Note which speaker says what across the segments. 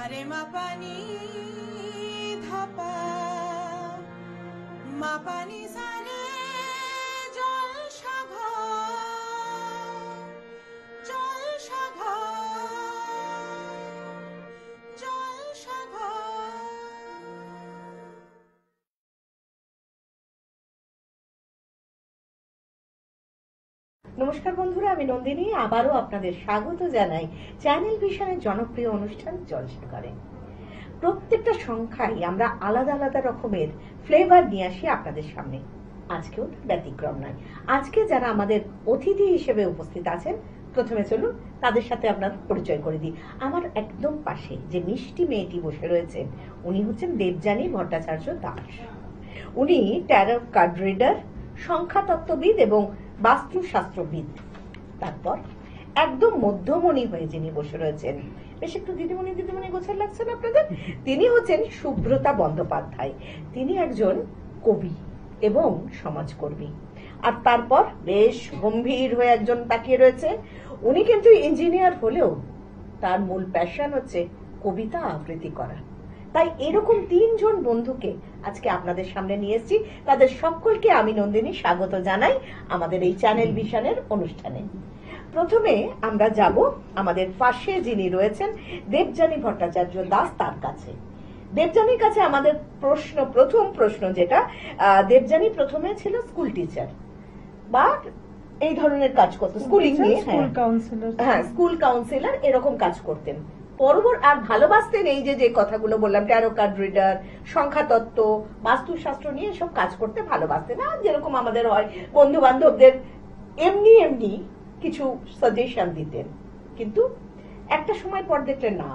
Speaker 1: সারে মাপানি ধাপা মাপানি সারে জল সাগর জল সাগর জল সাগর।
Speaker 2: নমস্কার বন্ধুরা, আমি নন্দিনী আবারও আপনাদের স্বাগত জানাই চ্যানেল ভিশনের জনপ্রিয় অনুষ্ঠান জলসাগরে। প্রত্যেকটা সংখ্যায় আমরা আলাদা আলাদা রকমের ফ্লেভার নিয়ে আসি আপনাদের সামনে। আজকেও ব্যতিক্রম নয়। আজকে যারা আমাদের অতিথি হিসেবে উপস্থিত আছেন, প্রথমে চলুন তাদের সাথে আপনার পরিচয় করে দিই। আমার একদম পাশে যে মিষ্টি মেয়েটি বসে রয়েছেন, উনি হচ্ছেন দেবযানী ভট্টাচার্য দাস। উনি ট্যারো কার্ড রিডার, সংখ্যাতত্ত্ববিদ এবং বাস্তুশাস্ত্রবিদ। তারপর একদম মধ্যমণি হয়ে যিনি বসে রয়েছেন, বেশ একটু দিদিমণি দিদিমণি গোছের লাগছে না আপনাদের, তিনি হচ্ছেন সুব্রতা বন্দ্যোপাধ্যায়। তিনি একজন কবি এবং সমাজকর্মী। আর তারপর বেশ গম্ভীর হয়ে একজন তাকিয়ে রয়েছে, উনি কিন্তু ইঞ্জিনিয়ার হলেও তার মূল প্যাশন হচ্ছে কবিতা আবৃত্তি করা। তাই এরকম তিনজন বন্ধুকে আজকে আপনাদের সামনে নিয়ে এসেছি। তাদের সকলকে আমি নন্দিনী স্বাগত জানাই আমাদের এই চ্যানেল ভিশনের অনুষ্ঠানে। প্রথমে আমরা যাব আমাদের পাশে যিনি রয়েছেন দেবযানী ভট্টাচার্য দাস, তার কাছে। দেবযানীর কাছে আমাদের প্রথম প্রশ্ন যেটা, দেবযানী প্রথমে ছিল স্কুল টিচার বা এই ধরনের কাজ করতেন, স্কুলিং নিয়ে, হ্যাঁ স্কুল কাউন্সিলর এরকম কাজ করতেন। আর ভালোবাসতেন এই যে কথাগুলো বললাম, ট্যারো কার্ড রিডার, সংখ্যাতত্ত্ব, বাস্তুশাস্ত্র নিয়ে সব কাজ করতে ভালোবাসতেন। আর যেরকম আমাদের হয় বন্ধু বান্ধবদের এমনি এমনি কিছু সাজেশন দিতেন। কিন্তু একটা সময় পর দেখলেন না,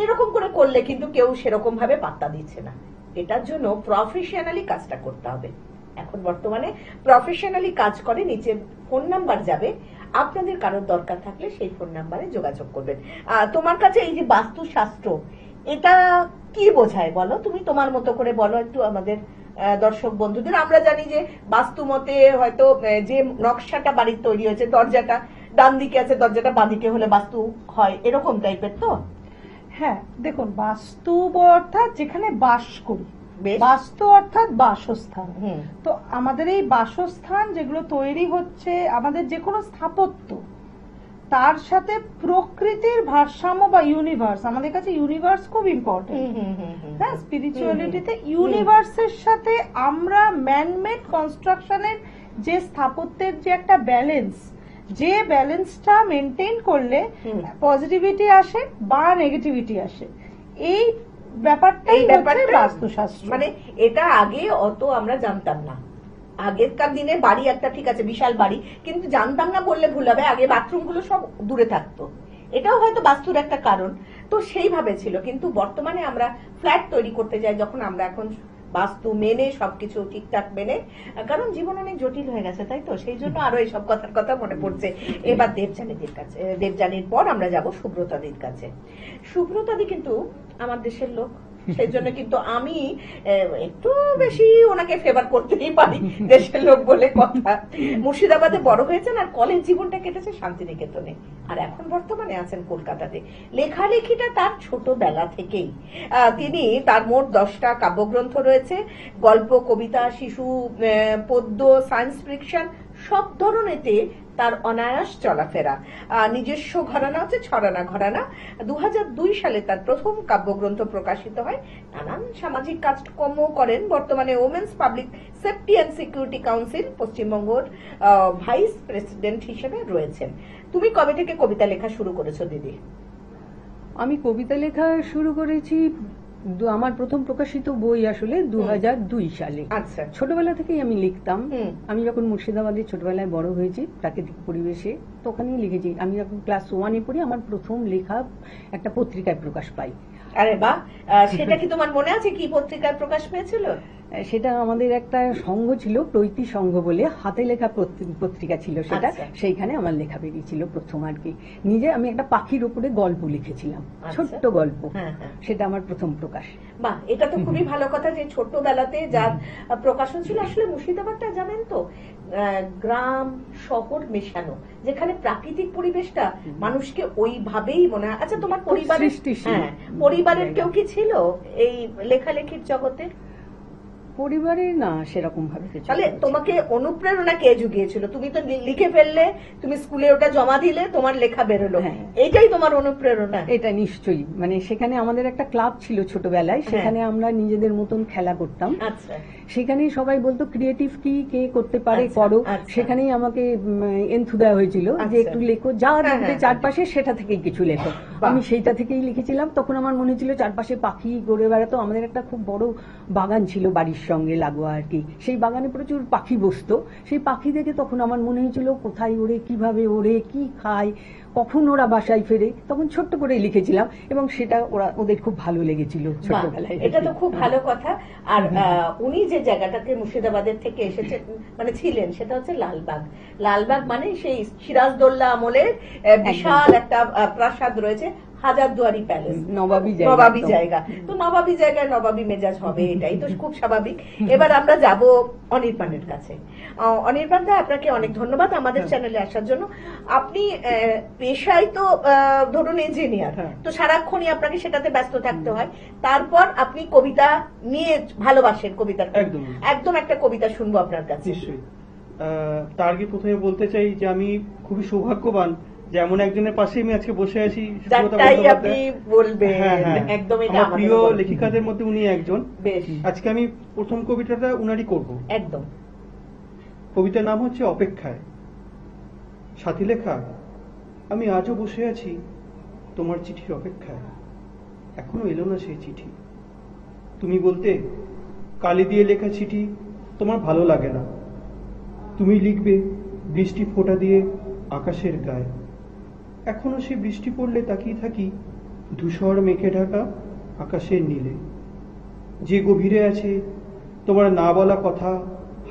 Speaker 2: এরকম করে করলে কিন্তু কেউ সেরকম ভাবে পাত্তা দিচ্ছে না, এটার জন্য প্রফেশনালি কাজটা করতে হবে। এখন বর্তমানে প্রফেশনালি কাজ করে, নিচে ফোন নাম্বার যাবে, আপনাদের কারোর দরকার থাকলে সেই ফোন নাম্বারে যোগাযোগ করবেন। তোমার কাছে এই যে বাস্তুশাস্ত্র, এটা কি বোঝায় বলো, তুমি তোমার মতো করে বলো একটু আমাদের দর্শক বন্ধুদের। আমরা জানি যে বাস্তু মতে হয়তো যে নকশাটা বাড়ির তৈরি হয়েছে, দরজাটা ডান দিকে আছে, দরজাটা বাঁ দিকে হলে বাস্তু হয়, এরকম টাইপের তো?
Speaker 3: হ্যাঁ, দেখুন, বাস্তু অর্থাৎ যেখানে বাস করি, বাস্তু অর্থাৎ বাসস্থান। তো আমাদের এই বাসস্থান যেগুলো তৈরি হচ্ছে, আমাদের যে কোনো স্থাপত্য, তার সাথে প্রকৃতির ভারসাম্য বা ইউনিভার্স, আমাদের কাছে ইউনিভার্স খুব ইম্পর্টেন্ট। হ্যাঁ, স্পিরিচুয়ালিটিতে ইউনিভার্সের সাথে আমরা ম্যানমেড কনস্ট্রাকশনের যে স্থাপত্যের যে একটা ব্যালেন্স, যে ব্যালেন্সটা মেনটেন করলে পজিটিভিটি আসে বা নেগেটিভিটি আসে, এই ব্যাপারটাই হচ্ছে বাস্তুশাস্ত্র।
Speaker 2: মানে এটা আগে অত আমরা জানতাম না। আগেরকার দিনে বাড়ি একটা ঠিক আছে বিশাল বাড়ি, কিন্তু জানতাম না বললে ভুল হবে, আগে বাথরুম গুলো সব দূরে থাকতো, এটাও হয়তো বাস্তুর একটা কারণ। তো সেইভাবে ছিল, কিন্তু বর্তমানে আমরা ফ্ল্যাট তৈরি করতে যাই যখন, আমরা এখন বাস্তু মেনে সবকিছু ঠিকঠাক মেনে, কারণ জীবন অনেক জটিল হয়ে গেছে, তাই তো, সেই জন্য আরো এইসব কথার কথা মনে পড়ছে। এবার দেবযানীদের কাছে, দেবযানীর পর আমরা যাব সুব্রতাদির কাছে। সুব্রতাদি কিন্তু আমার দেশের লোক, সেই জন্য কিন্তু আমি একটু বেশি ওনাকে ফেভার করতেই পারি, দেশের লোক বলে কথা। মুর্শিদাবাদে বড় হয়েছেন আর কলেজ জীবনটা কেটেছে শান্তিনিকেতনে, আর এখন বর্তমানে আছেন কলকাতাতে। লেখালেখিটা তার ছোটবেলা থেকেই। তিনি, তার মোট 10টা কাব্যগ্রন্থ রয়েছে, গল্প, কবিতা, শিশু পদ্য, সায়েন্স ফিকশন, সব ধরনেতে তার অনায়াস চলাফেরা। নিজস্ব ঘরানা হচ্ছে ছড়ানা ঘরানা। 2002 সালে তার প্রথম কাব্যগ্রন্থ প্রকাশিত হয়। নানান সামাজিক কাজকর্ম করেন। বর্তমানে women's public safety and security council পশ্চিমবঙ্গের ভাইস প্রেসিডেন্ট হিসেবে রয়েছেন। তুমি কবে থেকে কবিতা লেখা শুরু করেছো দিদি?
Speaker 4: আমি কবিতা লেখা শুরু করেছি, আমার প্রথম প্রকাশিত বই আসলে 2002 সালে।
Speaker 2: আচ্ছা,
Speaker 4: ছোটবেলা থেকেই আমি লিখতাম। আমি যখন মুর্শিদাবাদে ছোটবেলায় বড় হয়েছি প্রাকৃতিক পরিবেশে, তো ওখানেই লিখেছি। আমি যখন ক্লাস 1-এ পড়ি, আমার প্রথম লেখা একটা পত্রিকায় প্রকাশ পাই।
Speaker 2: আরে বাহ, সেটা কি তোমার মনে আছে কি পত্রিকায় প্রকাশ পেয়েছিল?
Speaker 4: সেটা আমাদের একটা সংঘ ছিল, প্রৈতি সংঘ বলে, হাতে লেখা পত্রিকা ছিল সেটা।
Speaker 2: আচ্ছা।
Speaker 4: সেইখানে আমার লেখা বেরিয়েছিল প্রথম আর কি। নিজে আমি একটা পাখির উপরে গল্প লিখেছিলাম, ছোট্ট গল্প। সেটা আমার প্রথম প্রকাশ।
Speaker 2: বাহ, এটা তো খুবই ভালো কথা যে ছোটবেলাতে যার প্রকাশন ছিল। আসলে মুর্শিদাবাদটা জানেন তো গ্রাম শহর মেশানো, যেখানে প্রাকৃতিক পরিবেশটা মানুষকে ওইভাবেই মনে হয়। আচ্ছা, তোমার পরিবারের পরিবারের কেউ কি ছিল এই লেখালেখির জগতে?
Speaker 4: পরিবারে না সেরকম ভাবে।
Speaker 2: তাহলে তোমাকে অনুপ্রেরণা কে জুগিয়েছিল? তুমি তো লিখে ফেললে, তুমি স্কুলে ওটা জমা দিলে, তোমার লেখা বেরোলো, এইটাই তোমার অনুপ্রেরণা?
Speaker 4: এটা নিশ্চয়ই, মানে সেখানে আমাদের একটা ক্লাব ছিল ছোটবেলায়, সেখানে আমরা নিজেদের মতন খেলা করতাম।
Speaker 2: আচ্ছা।
Speaker 4: সেখানেই সবাই বলতো ক্রিয়েটিভ কি কে করতে পারে করো। সেখানেই আমাকে এন্থু দেওয়া হয়েছিল যে একটু লেখো, যা দেখবে চারপাশে সেটা থেকেই কিছু লেখো। আমি সেইটা থেকেই লিখেছিলাম। তখন আমার মনে হচ্ছিল চারপাশে পাখি ঘুরে বেড়াতো। আমাদের একটা খুব বড় বাগান ছিল বাড়ির সঙ্গে লাগোয়া আর কি। সেই বাগানে প্রচুর পাখি বসতো। সেই পাখি দেখে তখন আমার মনে হয়েছিল কোথায় ওড়ে, কিভাবে ওড়ে, কি খায়, কখন ওরা বাসায় ফেরে। তখন ছোট্ট করে লিখেছিলাম এবং সেটা ওদের খুব ভালো লেগেছিল ছোটবেলায়।
Speaker 2: এটা তো খুব ভালো কথা। আর উনি যে জায়গাটাতে মুর্শিদাবাদের থেকে এসেছে মানে ছিলেন, সেটা হচ্ছে লালবাগ। লালবাগ মানে সেই সিরাজদৌল্লা আমলের বিশাল একটা প্রাসাদ রয়েছে, হাজারদুয়ারি প্যালেস, নবাবী জায়গা। তো নবাবী জায়গায় নবাবী মেজাজ হবে, এটাই তো খুব স্বাভাবিক। এবার আমরা যাব অনির্বাণের কাছে। অনির্বাণ দা, আপনাকে অনেক ধন্যবাদ আমাদের চ্যানেলে আসার জন্য। আপনি পেশায় তো ধরুন ইঞ্জিনিয়ার, তো সারাক্ষণই আপনাকে সেটাতে ব্যস্ত থাকতে হয়। তারপর আপনি কবিতা নিয়ে ভালোবাসেন, কবিতা একদম একটা কবিতা শুনবো আপনার কাছে।
Speaker 5: নিশ্চয়ই। তার আগে প্রথমে বলতে চাই যে আমি খুবই সৌভাগ্যবান যে এমন একজনের পাশে আমি আজকে বসে আছি। আমার প্রিয় লেখিকাদের মধ্যে উনি একজন। আজকে আমি প্রথম কবিতাটা উনারই করব।
Speaker 2: একদম।
Speaker 5: কবিতার নাম হচ্ছে অপেক্ষায়। সাথী লেখা, আমি আজও বসে আছি তোমার চিঠির অপেক্ষায়। এখনো এলো না সেই চিঠি। তুমি বলতে কালি দিয়ে লেখা চিঠি তোমার ভালো লাগে না। তুমি লিখবে বৃষ্টি ফোঁটা দিয়ে আকাশের গায়ে। এখনো সে বৃষ্টি পড়লে তাকিয়ে থাকি ধূসর মেঘে ঢাকা আকাশের নীলে। যে গভীরে আছে তোমার না বলা কথা,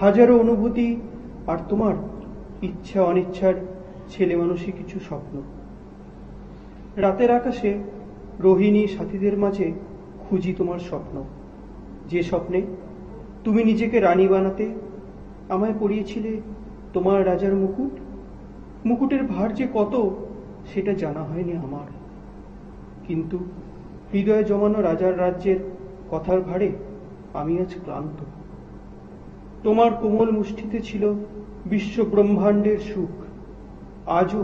Speaker 5: হাজারো অনুভূতি, আর তোমার ইচ্ছা অনিচ্ছার ছেলে মানুষই কিছু স্বপ্ন। রাতের আকাশে রোহিণী সাথীদের মাঝে খুঁজি তোমার স্বপ্ন। যে স্বপ্নে তুমি নিজেকে রানী বানাতে আমায় পরিয়েছিলে তোমার রাজার মুকুট। মুকুটের ভার যে কত সেটা জানা হয়নি আমার, কিন্তু হৃদয়ে জমানো রাজার রাজ্যের কথার ভারে আমি আজ ক্লান্ত। তোমার কোমল মুষ্টিতে ছিল বিশ্ব ব্রহ্মাণ্ডের সুখ। আজও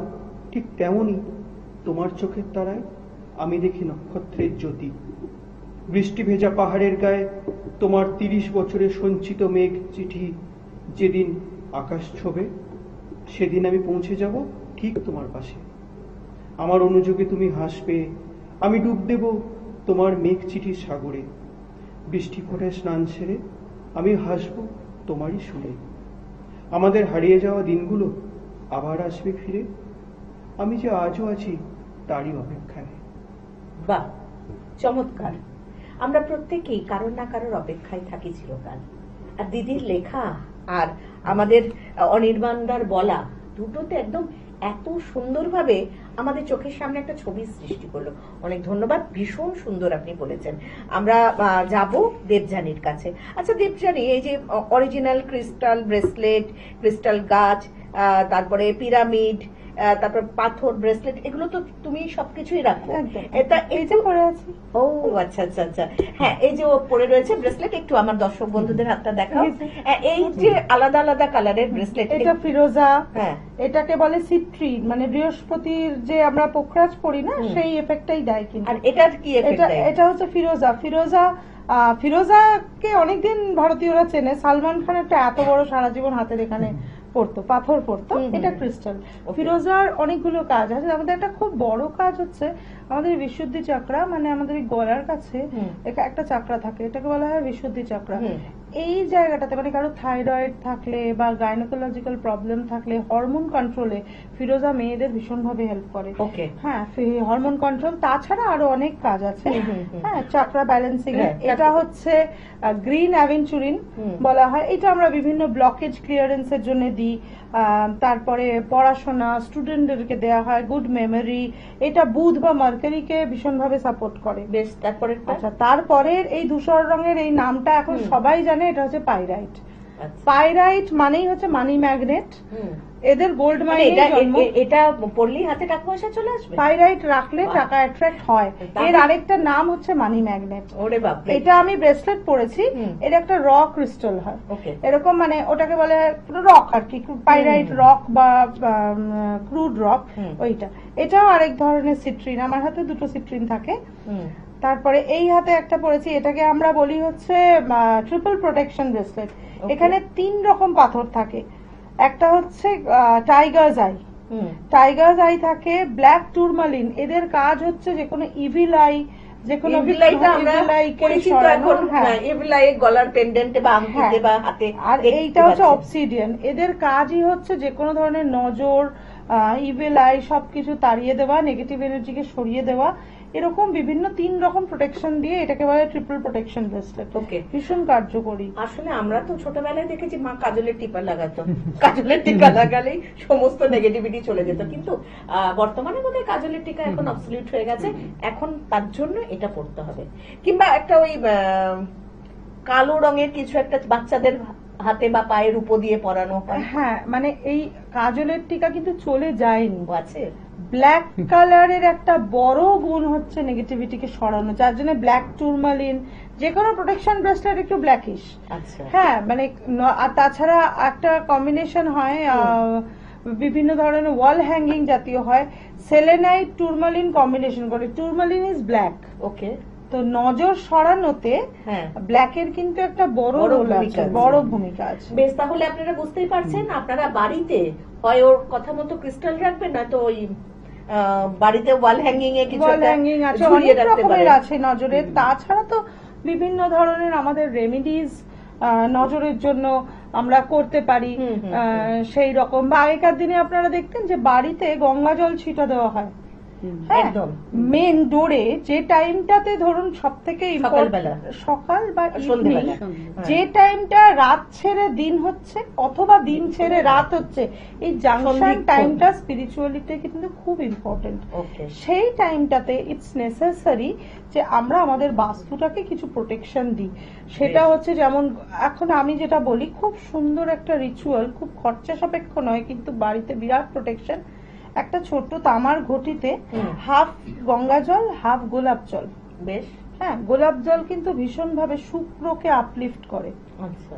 Speaker 5: ঠিক তেমনই তোমার চোখের তারায় আমি দেখি নক্ষত্রের জ্যোতি। বৃষ্টি ভেজা পাহাড়ের গায়ে তোমার 30 বছরের সঞ্চিত মেঘ চিঠি যেদিন আকাশ ছোবে, সেদিন আমি পৌঁছে যাব ঠিক তোমার পাশে। আমার অনুযোগে তুমি হাসবে, আমি ডুব দেব তোমার মেঘ চিঠির সাগরে। বৃষ্টি ফোঁটায় স্নান সেরে আমি হাসব তোমারই সুরে। আমাদের হারিয়ে যাওয়া দিনগুলো আবার আসবে ফিরে। আমি যে আজও আছি তারই অপেক্ষায়।
Speaker 2: বাহ, চমৎকার। আমরা প্রত্যেকেই কারোর না কারোর অপেক্ষায় থাকি চিরকাল। আর দিদির লেখা আর আমাদের অনির্বাণদার বলা দুটোতে একদম এত সুন্দরভাবে আমাদের চোখের সামনে একটা ছবি সৃষ্টি করলো। অনেক ধন্যবাদ, ভীষণ সুন্দর আপনি বলেছেন। আমরা যাব দেবযানীর কাছে। আচ্ছা দেবযানী, এই যে অরিজিনাল ক্রিস্টাল ব্রেসলেট, ক্রিস্টাল গাছ, তারপরে পিরামিড, তারপর পাথর ব্রেসলেট, এগুলো তো তুমি সবকিছুই রাখো। এটা এই যে পরে আছে। ও আচ্ছা আচ্ছা আচ্ছা, হ্যাঁ, এই যে ও পরে রয়েছে ব্রেসলেট, একটু আমার দর্শক বন্ধুদের হাতটা দেখাও। এই যে আলাদা আলাদা কালারের ব্রেসলেট,
Speaker 3: এটা ফিরোজা, হ্যাঁ, এটাকে বলে সিট্রিন, মানে বৃহস্পতির যে আমরা পোখরাজ পড়ি না, সেই এফেক্টটাই দেয়। কিন্তু
Speaker 2: আর এটার কি এফেক্ট দেয়?
Speaker 3: এটা হচ্ছে ফিরোজা। ফিরোজাকে অনেকদিন ভারতীয়রা চেনে। সালমান খান একটা এত বড় সারা জীবন হাতের এখানে পড়তো, পাথর পড়তো, এটা ক্রিস্টাল। ফিরোজার অনেকগুলো কাজ আছে। আমাদের একটা খুব বড় কাজ হচ্ছে আমাদের বিশুদ্ধি চক্রা, মানে আমাদের গলার কাছে একটা চাকরা থাকে, এটাকে বলা হয় বিশুদ্ধি চক্রা। এই জায়গাটাতে মানে কারো থাইরয়েড থাকলে বা গাইনোকোলজিক্যাল প্রবলেম থাকলে হরমোন কন্ট্রোলে ফিরোজা মেয়েদের ভীষণভাবে হেল্প করে।
Speaker 2: ওকে,
Speaker 3: হ্যাঁ, হরমোন কন্ট্রোল, তাছাড়া আরো অনেক কাজ আছে। হ্যাঁ, চাকরা ব্যালেন্সিং এ এটা হচ্ছে গ্রিন অ্যাভেঞ্চুরিন বলা হয়, এটা আমরা বিভিন্ন ব্লকেজ ক্লিয়ারেন্স এর জন্য দিই। তারপরে পড়াশোনা স্টুডেন্টদেরকে দেওয়া হয়, গুড মেমোরি, এটা বুধ বা মার্কারিকে ভীষণভাবে সাপোর্ট করে।
Speaker 2: বেশ, তারপরে
Speaker 3: আচ্ছা, তারপরের এই ধূসর রঙের এই নামটা এখন সবাই জানে, এটা হচ্ছে পাইরাইট। পাইরাইট মানেই হচ্ছে মানি ম্যাগনেট, এদের গোল্ড মাইন।
Speaker 2: এটা পড়লেই হাতে টাকা পয়সা চলে আসবে।
Speaker 3: পাইরাইট রাখলে টাকা অ্যাট্রাক্ট হয়। এর আরেকটা নাম হচ্ছে মানি ম্যাগনেট।
Speaker 2: ওরে বাপ,
Speaker 3: এটা আমি ব্রেসলেট পরেছি, এর একটা র ক্রিস্টাল হয় এরকম, মানে ওটাকে বলে রক আর কি, পাইরাইট রক বা ক্রুড রক, ওইটা। এটাও আরেক ধরনের সিট্রিন, আমার হাতে দুটো সিট্রিন থাকে। তারপরে এই হাতে একটা পরেছি, এটাকে আমরা বলি হচ্ছে ট্রিপল প্রোটেকশন ব্রেসলেট। এখানে 3 রকম পাথর থাকে, একটা হচ্ছে টাইগার্স আই, টাইগার্স আই থাকে, ব্ল্যাক টুরমালিন, এদের কাজ হচ্ছে যে কোনো ইভিল আই, যে কোনো
Speaker 2: গলার পেন্ডেন্টে বা আংটিতে বা হাতে।
Speaker 3: আর এইটা হচ্ছে অবসিডিয়ান, এদের কাজই হচ্ছে যে কোনো ধরনের নজর, ইভিল আই সবকিছু তাড়িয়ে দেওয়া, নেগেটিভ এনার্জিকে সরিয়ে দেওয়া, এরকম বিভিন্ন 3 রকম প্রোটেকশন দিয়ে এটাকে বলে ট্রিপল প্রোটেকশন ব্রেসলেট।
Speaker 2: ওকে,
Speaker 3: ভীষণ কার্যকরী।
Speaker 2: আসলে আমরা তো ছোটবেলায় দেখেছি মা কাজলের টিপা লাগাতো, কাজলের টিকা লাগালেই সমস্ত নেগেটিভিটি চলে যেত, কিন্তু বর্তমানে বোধহয় কাজলের টিকা এখন অবসলিউট হয়ে গেছে, এখন তার জন্য এটা পড়তে হবে। কিংবা একটা ওই কালো রঙের কিছু একটা বাচ্চাদের হাতে বা পায়ের উপর দিয়ে পরানো হয়।
Speaker 3: হ্যাঁ, মানে এই কাজলের টিকা কিন্তু চলে যায়নি,
Speaker 2: আছে।
Speaker 3: ব্ল্যাক কালারের একটা বড় গুণ হচ্ছে নেগেটিভিটিকে সরানো, যার জন্য ব্ল্যাক টুরমালিন, যে কোনো প্রোটেকশন ব্রেসলেট একটু ব্ল্যাকিশ।
Speaker 2: আচ্ছা,
Speaker 3: হ্যাঁ, মানে আর তাছাড়া একটা কম্বিনেশন হয়, বিভিন্ন ধরনের ওয়াল হ্যাঙ্গিং জাতীয় হয়, সেলেনাইট টুরমালিন কম্বিনেশন করে, টুরমালিন ইজ ব্ল্যাক।
Speaker 2: ওকে,
Speaker 3: তো নজর সরানোতে ব্ল্যাকের কিন্তু একটা বড় ভূমিকা আছে।
Speaker 2: বেশ, তাহলে আপনারা বুঝতেই পারছেন, আপনারা বাড়িতে হয় ওর কথা মতো ক্রিস্টাল রাখবেন, না তো ওই বাড়িতে ওয়াল হ্যাঙ্গিং এ কিছু
Speaker 3: আছে, অনেক রকমের আছে নজরের। তাছাড়া তো বিভিন্ন ধরনের আমাদের রেমিডিজ নজরের জন্য আমরা করতে পারি সেই রকম। বা আগেকার দিনে আপনারা দেখতেন যে বাড়িতে গঙ্গা জল ছিটা দেওয়া হয় একদম মেন ডোরে, যে টাইমটাতে ধরুন সব থেকে সকাল বা ইভিনিং, যে টাইমটা রাত ছেড়ে দিন হচ্ছে অথবা দিন ছেড়ে রাত হচ্ছে, এই জাংশন টাইমটা স্পিরিচুয়ালিতে কিন্তু খুব ইম্পর্টেন্ট। সেই টাইমটাতে ইটস নেসেসারি যে আমরা আমাদের বাস্তুটাকে কিছু প্রোটেকশন দিই। সেটা হচ্ছে যেমন এখন আমি যেটা বলি, খুব সুন্দর একটা রিচুয়াল, খুব খরচা সাপেক্ষ নয়, কিন্তু বাড়িতে বিরাট প্রোটেকশন। একটা ছোট্ট তামার ঘটিতে হাফ গঙ্গা জল, হাফ গোলাপ জল। বেশ, হ্যাঁ, গোলাপ জল কিন্তু ভীষণ ভাবে শুক্রকে আপলিফট করে।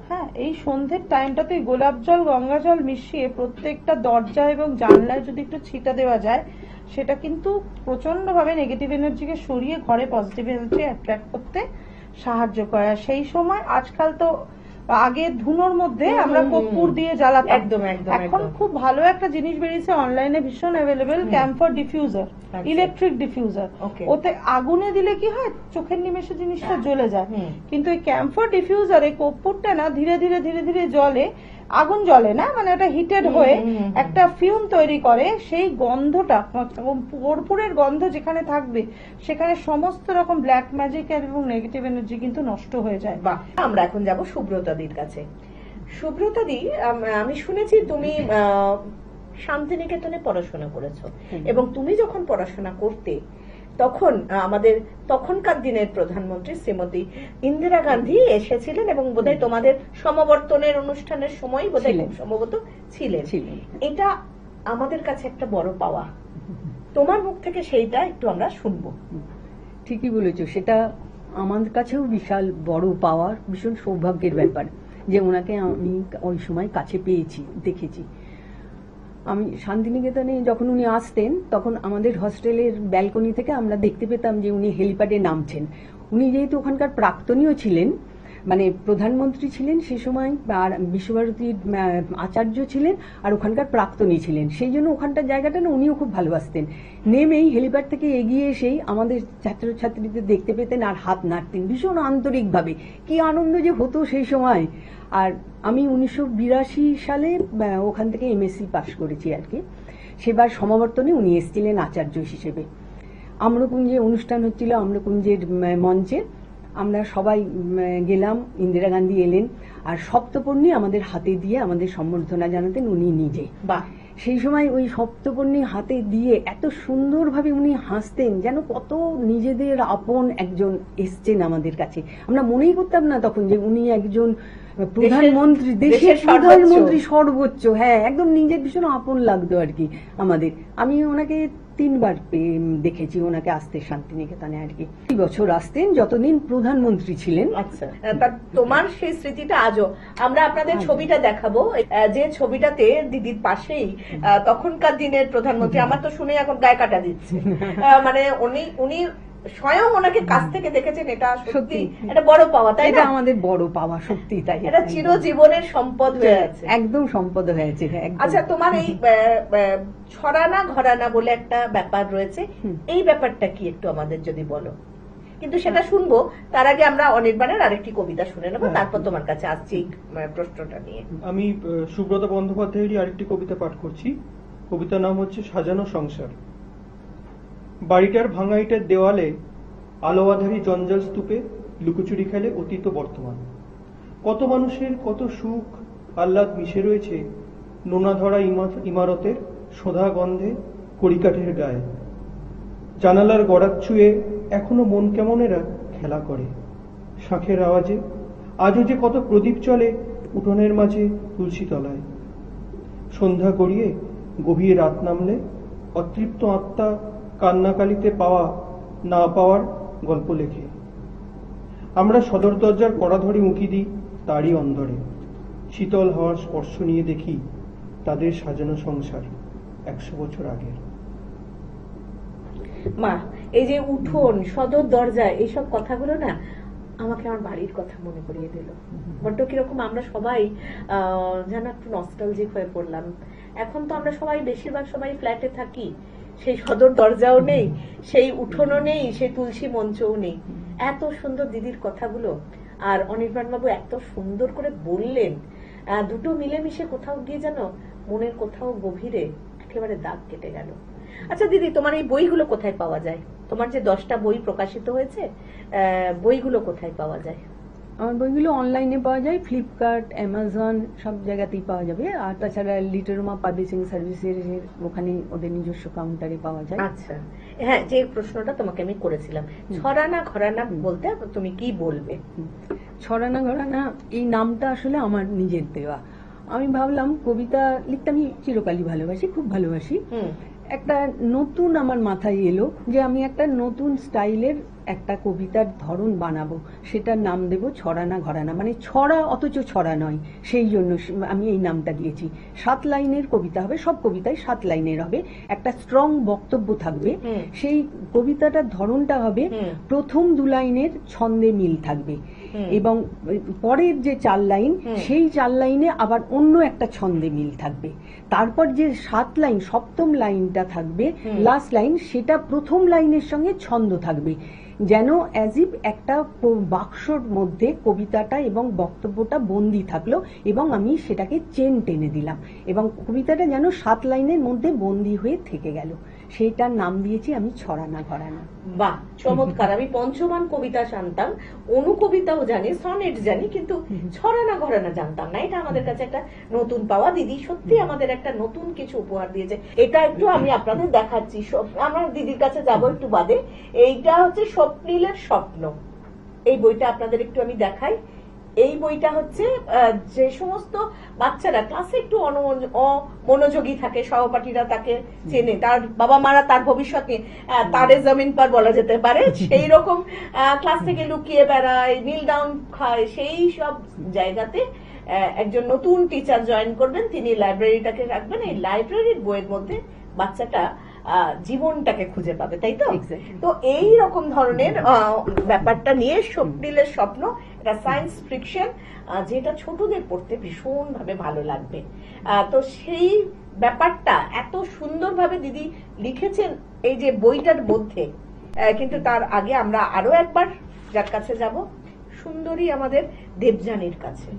Speaker 3: হ্যাঁ, এই সন্ধ্যের টাইমটাতে গোলাপ জল গঙ্গা জল মিশিয়ে প্রত্যেকটা দরজা এবং জানলায় যদি একটু ছিটা দেওয়া যায়, সেটা কিন্তু প্রচন্ড ভাবে নেগেটিভ এনার্জিকে সরিয়ে ঘরে পজিটিভ এনার্জি অ্যাট্রাক্ট করতে সাহায্য করে। সেই সময় আজকাল তো আগে ধুনোর মধ্যে আমরা কর্পূর দিয়ে জ্বালাতাম, একদম একদম। এখন খুব ভালো একটা জিনিস বেরিয়েছে অনলাইনে, ভীষণ available, camphor diffuser, electric diffuser. ওতে আগুনে দিলে কি হয়, চোখের নিমেষে জিনিসটা জ্বলে যায়, কিন্তু এই ক্যাম্ফর ডিফিউজারে কর্পূরটা না ধীরে ধীরে ধীরে ধীরে জ্বলে, আগুন জ্বলে না, মানে ওটা হিটেড হয়ে একটা ফিউম তৈরি করে। সেই গন্ধটা, কর্পূরের গন্ধ যেখানে থাকবে সেখানে সমস্ত রকম ব্ল্যাক ম্যাজিক এবং নেগেটিভ এনার্জি কিন্তু নষ্ট হয়ে যায়।
Speaker 2: আমরা এখন যাব সুব্রতাদির কাছে। সুব্রতাদি, আমি শুনেছি তুমি শান্তিনিকেতনে পড়াশোনা করেছো, এবং তুমি যখন পড়াশোনা করতে তখন আমাদের তখনকার দিনের প্রধানমন্ত্রী শ্রীমতী ইন্দিরা গান্ধী এসেছিলেন, এবং বোধহয় তোমাদের সমাবর্তনের অনুষ্ঠানের সময় বোধহয় খুব সম্ভবত ছিলেন। এটা আমাদের কাছে একটা বড় পাওয়া, তোমার মুখ থেকে সেইটা একটু আমরা শুনবো।
Speaker 4: ঠিকই বলেছো, সেটা আমাদের কাছেও বিশাল বড় পাওয়ার, ভীষণ সৌভাগ্যের ব্যাপার যে ওনাকে আমি ওই সময় কাছে পেয়েছি, দেখেছি। আমি শান্তিনিকেতনে যখন উনি আসতেন, তখন আমাদের হস্টেলের ব্যালকনি থেকে আমরা দেখতে পেতাম যে উনি হেলিপ্যাডে নামছেন। উনি যেহেতু ওখানকার প্রাক্তনীয় ছিলেন, মানে প্রধানমন্ত্রী ছিলেন সে সময়, আর বিশ্বভারতীর আচার্য ছিলেন, আর ওখানকার প্রাক্তনী ছিলেন। সেই জন্য ওখানকার জায়গাটা না উনিও খুব ভালোবাসতেন। নেমেই হেলিপ্যাড থেকে এগিয়ে এসেই আমাদের ছাত্রছাত্রীদের দেখতে পেতেন আর হাত নাড়তেন ভীষণ আন্তরিকভাবে। কি আনন্দ যে হতো সেই সময়। আর আমি 1982 সালে ওখান থেকে এমএসসি পাশ করেছি আর কি। সেবার সমাবর্তনে উনি এসেছিলেন আচার্য হিসেবে। আম্রকুঞ্জে অনুষ্ঠান হচ্ছিল, আম্রকুঞ্জের মঞ্চে আমরা সবাই গেলাম। ইন্দিরা গান্ধী এলেন আর সপ্তপর্ণী আমাদের হাতে দিয়ে আমাদের সম্বর্ধনা জানাতেন উনি নিজে।
Speaker 2: বাহ,
Speaker 4: সেই সময় ওই সপ্তপর্ণী হাতে দিয়ে এত সুন্দরভাবে উনি হাসতেন, যেন কত নিজেদের আপন একজন এসছেন আমাদের কাছে। আমরা মনেই করতাম না তখন যে উনি একজন প্রধানমন্ত্রী, দেশের প্রধানমন্ত্রী সর্বোচ্চ। হ্যাঁ, একদম নিজের ভীষণ আপন লাগতো আর কি আমাদের। আমি ওনাকে 3 বার দেখেছি ওনাকে আসতে শান্তিনিকেতনে আর কি। 2 বছর আসতেন যতদিন প্রধানমন্ত্রী ছিলেন।
Speaker 2: আচ্ছা, তোমার সেই স্মৃতিটা আজও আমরা আপনাদের ছবিটা দেখাবো, যে ছবিটাতে দিদির পাশেই তখনকার দিনের প্রধানমন্ত্রী। আমার তো শুনে এখন গায়ে কাটা দিচ্ছে। মানে উনি স্বয়ং ওনাকে কাছ থেকে দেখেছেন, এটা সত্যি একটা বড় পাওয়া, তাই না?
Speaker 4: আমাদের বড় পাওয়া, সত্যি তাই।
Speaker 2: এটা চিরজীবনের সম্পদ হয়ে আছে,
Speaker 4: একদম সম্পদ হয়েছে।
Speaker 2: আচ্ছা, তোমার এই ছড়ানা ঘরানা বলে একটা ব্যাপার রয়েছে, এই ব্যাপারটা কি একটু আমাদের যদি বলো। কিন্তু সেটা শুনবো, তার আগে আমরা অনির্বাণের আরেকটি কবিতা শুনে নেবো, তারপর তোমার কাছে আসছি প্রশ্নটা নিয়ে।
Speaker 5: আমি সুব্রত বন্দ্যোপাধ্যায়েরই আরেকটি কবিতা পাঠ করছি। কবিতার নাম হচ্ছে সাজানো সংসার। বাড়িটার ভাঙা ইটের দেওয়ালে আলো আধারি জঞ্জাল স্তূপে লুকোচুরি খেলে অতীত বর্তমান। কত মানুষের কত সুখ আহ্লাদ মিশে রয়েছে নোনা ধরা ইমারতের সোধা গন্ধে কড়িকাঠের গায়ে। জানালার গড়াত ছুঁয়ে এখনো মন কেমনেরা খেলা করে শাঁখের আওয়াজে। আজও যে কত প্রদীপ চলে উঠোনের মাঝে তুলসী তলায়। সন্ধ্যা গড়িয়ে গভীর রাত নামলে অতৃপ্ত আত্মা কান্নাকালিতে পাওয়া না পাওয়ার গল্প লেখে। আমরা সদর দরজার কড়াধরি উঁকি দিই তারই অন্দরে। শীতল হওয়ার স্পর্শ নিয়ে দেখি তাদের সাজানো সংসার 100 বছর আগের।
Speaker 2: মা, এই যে উঠোন, সদর দরজা, এইসব কথাগুলো না আমাকে আমার বাড়ির কথা মনে করিয়ে দিল। বড্ড কিরকম আমরা সবাই যেন একটু নস্টালজিক হয়ে পড়লাম। এখন তো আমরা সবাই বেশিরভাগ সবাই ফ্ল্যাটে থাকি, সেই সদর দরজাও নেই, সেই উঠোনও নেই, সেই তুলসী মঞ্চও নেই। এত সুন্দর দিদির কথাগুলো, আর অনির্বাণ বাবু এত সুন্দর করে বললেন, দুটো মিলেমিশে কোথাও গিয়ে যেন মনের কোথাও গভীরে একেবারে দাগ কেটে গেল। আচ্ছা দিদি, তোমার এই বইগুলো কোথায় পাওয়া যায়? তোমার যে 10টা বই প্রকাশিত হয়েছে, বইগুলো কোথায় পাওয়া যায়?
Speaker 4: আমার বইগুলো অনলাইনে পাওয়া যায়, ফ্লিপকার্ট, অ্যামাজন, সব জায়গাতেই পাওয়া যাবে। আর তাছাড়া লিটারোমা পাবলিশিং সার্ভিসের ওখানে ওদের নিজস্ব কাউন্টারে পাওয়া যায়।
Speaker 2: আচ্ছা, হ্যাঁ, যে প্রশ্নটা তোমাকে আমি করেছিলাম, ছড়ানা ঘরানা বলতে তুমি কি বলবে?
Speaker 4: ছড়ানা ঘরানা এই নামটা আসলে আমার নিজের দেওয়া। আমি ভাবলাম কবিতা লিখতে আমি চিরকালই ভালোবাসি, খুব ভালোবাসি। একটা নতুন আমার মাথায় এলো যে আমি একটা নতুন স্টাইলের একটা কবিতার ধরন বানাবো, সেটার নাম দেব ছড়ানা ঘরানা। মানে ছড়া অথচ ছড়া নয়, সেই জন্য আমি এই নামটা দিয়েছি। 7 লাইনের কবিতা হবে, সব কবিতাই 7 লাইনের হবে। একটা স্ট্রং বক্তব্য থাকবে। সেই কবিতাটার ধরনটা হবে প্রথম 2 লাইনের ছন্দে মিল থাকবে, এবং পরের যে 4 লাইন সেই 4 লাইনে আবার অন্য একটা ছন্দে মিল থাকবে। তারপর যে 7 লাইন, সপ্তম লাইনটা থাকবে লাস্ট লাইন, সেটা প্রথম লাইনের সঙ্গে ছন্দ থাকবে, যেন অ্যাজ ইফ একটা বাক্সর মধ্যে কবিতাটা এবং বক্তব্যটা বন্দি থাকলো, এবং আমি সেটাকে চেন টেনে দিলাম, এবং কবিতাটা যেন 7 লাইনের মধ্যে বন্দি হয়ে থেকে গেল। সেইটার নাম দিয়েছি আমি ছড়ানা ঘরানা।
Speaker 2: বাহ, চমৎকার। আমি পঞ্চমান কবিতা জানতাম, অনুকবিতাও জানি, সনেট জানি, কিন্তু ছড়ানা ঘরানা জানতাম না। এটা আমাদের কাছে একটা নতুন পাওয়া। দিদি সত্যি আমাদের একটা নতুন কিছু উপহার দিয়েছে। এটা একটু আমি আপনাদের দেখাচ্ছি, আমার দিদির কাছে যাবো একটু বাদে। এইটা হচ্ছে স্বপ্নিলের স্বপ্ন। এই বইটা আপনাদের একটু আমি দেখাই। এই বইটা হচ্ছে যে সমস্ত বাচ্চারা ক্লাসে একটু অমনোযোগী থাকে, সহপাঠীরা তাকে চেনে, তার বাবা মারা তার ভবিষ্যৎ নিয়ে তারে জমিন পার বলা যেতে পারে, সেই রকম ক্লাস থেকে লুকিয়ে বেড়ায়, নীল ডাউন খায়, সেই সব জায়গাতে একজন নতুন টিচার জয়েন করবেন, তিনি লাইব্রেরিটাকে রাখবেন। এই লাইব্রেরির বইয়ের মধ্যে বাচ্চাটা জীবনটাকে খুঁজে পাবে, তাই তো?
Speaker 4: Exactly.
Speaker 2: তো এই রকম ধরনের ব্যাপারটা নিয়ে স্বপ্নিলের স্বপ্ন, এটা সায়েন্স ফিকশন, যেটা ছোটদের পড়তে ভীষণ ভাবে ভালো লাগবে। তো সেই ব্যাপারটা এত সুন্দরভাবে দিদি লিখেছেন এই যে বইটার মধ্যে। কিন্তু তার আগে আমরা আরো একবার যার কাছে যাব, সুন্দরী আমাদের দেবযানীর কাছে।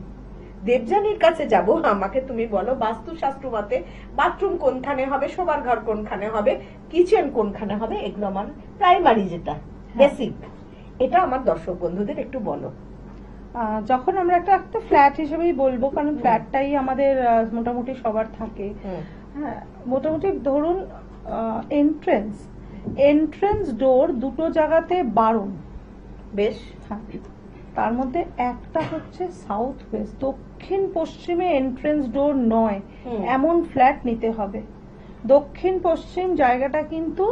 Speaker 2: দেবযানীর কাছে যাব। আমাকে তুমি বলো, বাস্তুশাস্ত্র মতে বাথরুম কোনখানে হবে, শোবার ঘর কোনখানে হবে, কিচেন কোনখানে হবে, এগুলো আমার প্রাইমারি যেটা বেসিক, এটা আমার দর্শক বন্ধুদের একটু বলো।
Speaker 3: যখন আমরা একটা ফ্ল্যাট হিসেবেই বলবো, কারণ ফ্ল্যাটটাই আমাদের মোটামুটি সবার থাকে। হ্যাঁ, মোটামুটি ধরুন এন্ট্রেন্স ডোর দুটো জায়গাতে বারণ।
Speaker 2: বেশ।
Speaker 3: হ্যাঁ, তার মধ্যে একটা হচ্ছে সাউথ ওয়েস্ট, দক্ষিণ পশ্চিমে এন্ট্রেন্স ডোর নয় এমন ফ্ল্যাট নিতে হবে। দক্ষিণ পশ্চিম জায়গাটা কিন্তু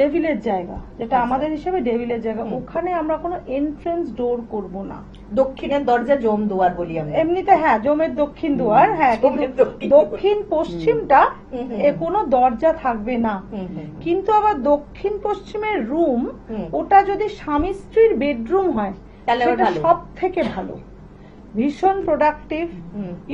Speaker 3: ডেভিলের জায়গা, যেটা আমাদের হিসেবে ডেভিলের জায়গা, ওখানে আমরা কোনো এন্ট্রেন্স ডোর করব না।
Speaker 2: দক্ষিণের দরজা জম দুয়ার বলি আমরা
Speaker 3: এমনিতে। হ্যাঁ, জমের দক্ষিণ দুয়ার। হ্যাঁ, দক্ষিণ পশ্চিমটা কোনো দরজা থাকবে না। কিন্তু আবার দক্ষিণ পশ্চিমের রুম, ওটা যদি স্বামী স্ত্রীর বেডরুম হয় সেটা সব থেকে ভালো, ভীষণ প্রোডাক্টিভ।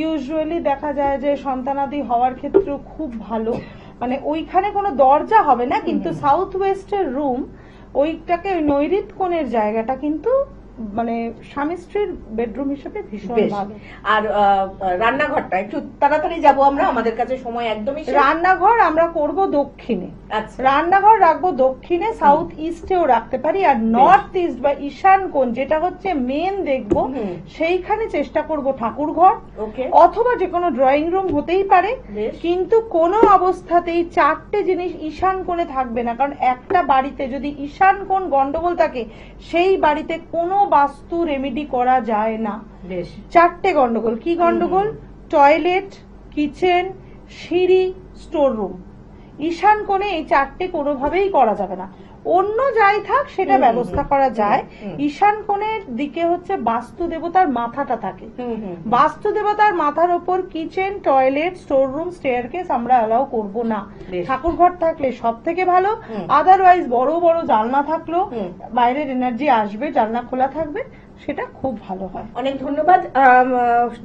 Speaker 3: ইউজুয়ালি দেখা যায় যে সন্তানাদি হওয়ার ক্ষেত্রেও খুব ভালো। মানে ওইখানে কোনো দরজা হবে না, কিন্তু সাউথ ওয়েস্টের রুম, ওইটাকে নৈরিত কোণের জায়গাটা কিন্তু মানে স্বামী স্ত্রীর বেডরুম হিসেবে ভীষণ ভালো।
Speaker 2: আর রান্নাঘরটা একটু তাড়াতাড়ি যাব আমরা, আমাদের কাছে সময় একদমই।
Speaker 3: রান্নাঘর আমরা করব দক্ষিণে। রান্নাঘর রাখবো দক্ষিণে, সাউথ ইস্টেও রাখতে পারি, আর নর্থ ইস্ট বা ঈশান কোণ যেটা হচ্ছে মেন দেখবো, সেইখানে চেষ্টা করব ঠাকুর ঘর অথবা যে কোনো ড্রয়িং রুম হতেই পারে। কিন্তু কোনো অবস্থাতেই চারটে জিনিস ঈশান কোণে থাকবে না, কারণ একটা বাড়িতে যদি ঈশান কোণ গন্ডগোল থাকে, সেই বাড়িতে কোনো বাস্তু রেমেডি করা যায় না। চারটে গন্ডগোল। কি গন্ডগোল? টয়লেট, কিচেন, সিঁড়ি, স্টোর রুম। ঈশান কোণে এই চারটে কোনোভাবেই করা যাবে না। অন্য যাই থাক সেটা ব্যবস্থা করা যায়। ঈশান কোণের দিকে হচ্ছে বাস্তু দেবতার মাথাটা থাকে। বাস্তু দেবতার মাথার ওপর kitchen, toilet, store room, staircase আমরা অ্যালাউ করব না। ঠাকুর ঘর থাকলে সব থেকে ভালো। আদারওয়াইজ বড় বড় জানলা থাকলো, বাইরের এনার্জি আসবে, জানলা খোলা থাকবে, সেটা খুব ভালো হয়।
Speaker 2: অনেক ধন্যবাদ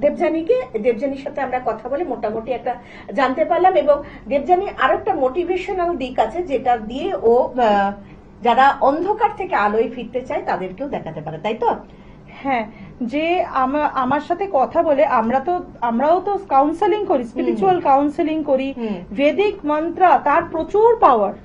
Speaker 2: দেবযানীকে। দেবযানীর সাথে আমরা কথা বলে মোটামুটি একটা জানতে পারলাম, এবং দেবযানী আরো একটা মোটিভেশনাল দিক আছে যেটা দিয়ে ও যারা অন্ধকার থেকে আলোয় ফিরতে চায় তাদেরকেও দেখাতে পারে, তাই তো?
Speaker 3: হ্যাঁ, যে আমার সাথে কথা বলে আমরাও তো কাউন্সেলিং করি, স্পিরিচুয়াল কাউন্সেলিং করি। ভেদিক মন্ত্র তার প্রচুর পাওয়ার।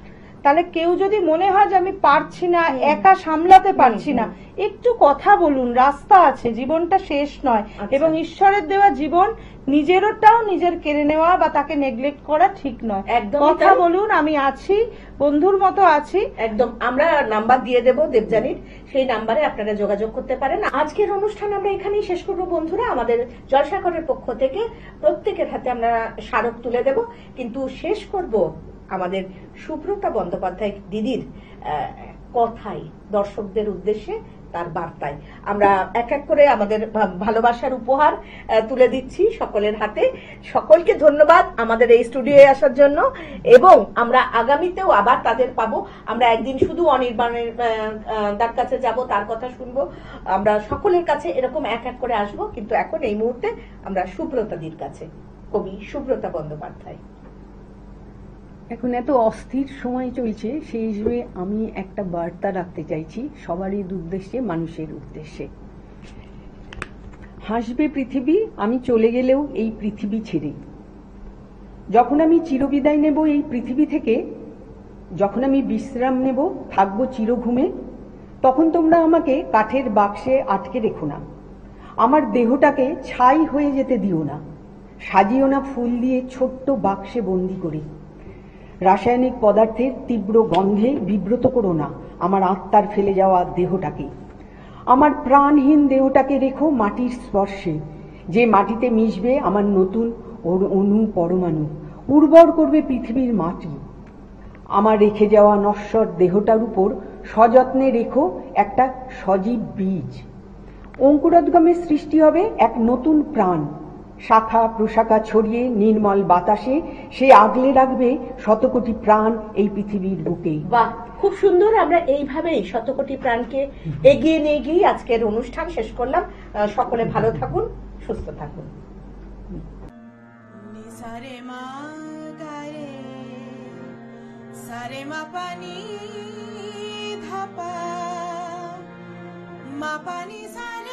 Speaker 3: তাহলে কেউ যদি মনে হয় যে আমি পারছি না, একা সামলাতে পারছি না, একটু কথা বলুন, রাস্তা আছে, জীবনটা শেষ নয়। এবং ঈশ্বরের দেওয়া জীবন নিজেরটাও নিজের কেড়ে নেওয়া বা তাকে নেগলেক্ট করা ঠিক নয়। কথা বলুন, আমি আছি, বন্ধুর মতো আছি।
Speaker 2: একদম। আমরা নাম্বার দিয়ে দেব দেবযানীর, সেই নাম্বারে আপনারা যোগাযোগ করতে পারেন। আজকের অনুষ্ঠান আমরা এখানেই শেষ করবো বন্ধুরা। আমাদের জলসাঘরের পক্ষ থেকে প্রত্যেকের হাতে আমরা স্মারক তুলে দেব, কিন্তু শেষ করব আমাদের সুব্রতা বন্দ্যোপাধ্যায় দিদির কথাই, দর্শকদের উদ্দেশ্যে তার বার্তায়। আমরা এক এক করে আমাদের ভালোবাসার উপহার তুলে দিচ্ছি সকলের হাতে। সকলকে ধন্যবাদ আমাদের এই স্টুডিওয়ে আসার জন্য, এবং আমরা আগামীতেও আবার তাদের পাবো। আমরা একদিন শুধু অনির্বাণের তার কাছে যাব, তার কথা শুনবো। আমরা সকলের কাছে এরকম এক এক করে আসবো, কিন্তু এখন এই মুহূর্তে আমরা সুব্রতাদির কাছে, কবি সুব্রতা বন্দ্যোপাধ্যায়।
Speaker 4: এখন এত অস্থির সময় চলছে, সেই হিসেবে আমি একটা বার্তা রাখতে চাইছি সবারই উদ্দেশ্যে, মানুষের উদ্দেশ্যে। হাসবে পৃথিবী আমি চলে গেলেও এই পৃথিবী ছেড়ে। যখন আমি চিরবিদায় নেব এই পৃথিবী থেকে, যখন আমি বিশ্রাম নেব, থাকবো চিরঘুমে, তখন তোমরা আমাকে কাঠের বাক্সে আটকে রেখো না। আমার দেহটাকে ছাই হয়ে যেতে দিও না। সাজিও না ফুল দিয়ে ছোট্ট বাক্সে বন্দি করে। রাসায়নিক পদার্থের তীব্র গন্ধে বিব্রত করো না আমার আত্মার ফেলে যাওয়া দেহটাকে। আমার প্রাণহীন দেহটাকে রেখো মাটির স্পর্শে, যে মাটিতে মিশবে আমার নতুন অণু পরমাণু, উর্বর করবে পৃথিবীর মাটি। আমার রেখে যাওয়া নশ্বর দেহটার উপর সযত্নে রেখো একটা সজীব বীজ। অঙ্কুরোদ্গমে সৃষ্টি হবে এক নতুন প্রাণ, শাখা প্রশাখা ছড়িয়ে নির্মল বাতাসে সে আগলে রাখবে শতকোটি প্রাণ এই পৃথিবীর বুকেই।
Speaker 2: বাহ, খুব সুন্দর। আমরা এইভাবেই শতকোটি প্রাণকে এগিয়ে নিয়ে গিয়ে আজকের অনুষ্ঠান শেষ করলাম। সকলে ভালো থাকুন, সুস্থ থাকুন।
Speaker 1: সারে মা গারে সারে মা পানি ধাপা মা পানি সারে